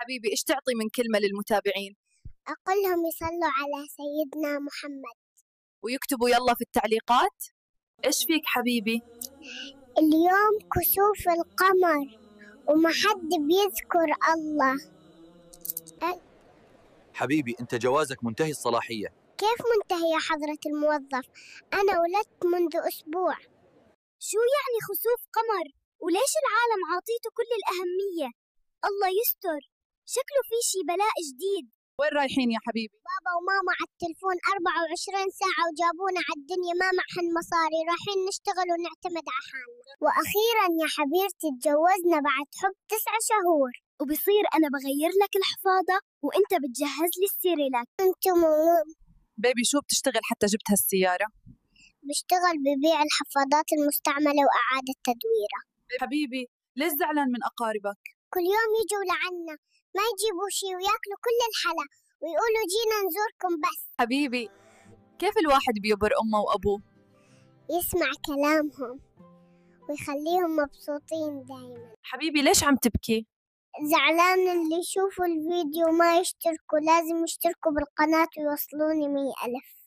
حبيبي إيش تعطي من كلمة للمتابعين؟ أقولهم يصلوا على سيدنا محمد ويكتبوا يلا في التعليقات. إيش فيك حبيبي؟ اليوم كسوف القمر وما حد بيذكر الله. حبيبي أنت جوازك منتهي الصلاحية. كيف منتهي يا حضرة الموظف؟ أنا ولدت منذ أسبوع. شو يعني خسوف قمر؟ وليش العالم عاطيته كل الأهمية؟ الله يستر، شكله في شي بلاء جديد. وين رايحين يا حبيبي؟ بابا وماما على التلفون 24 ساعة وجابونا على الدنيا ما معهن مصاري، رايحين نشتغل ونعتمد على حالنا. وأخيرا يا حبيبتي تجوزنا بعد حب 9 شهور. وبصير أنا بغير لك الحفاضة وأنت بتجهز لي السيريلاك. أنتم بيبي شو بتشتغل حتى جبت هالسيارة؟ بشتغل ببيع الحفاضات المستعملة وإعادة تدويرها. حبيبي ليش زعلان من أقاربك؟ كل يوم يجوا لعنا ما يجيبوا شي وياكلوا كل الحلا ويقولوا جينا نزوركم بس. حبيبي كيف الواحد بيبر أمه وأبوه؟ يسمع كلامهم ويخليهم مبسوطين دايما. حبيبي ليش عم تبكي؟ زعلان اللي يشوفوا الفيديو ما يشتركوا، لازم يشتركوا بالقناة ويوصلوني 100,000.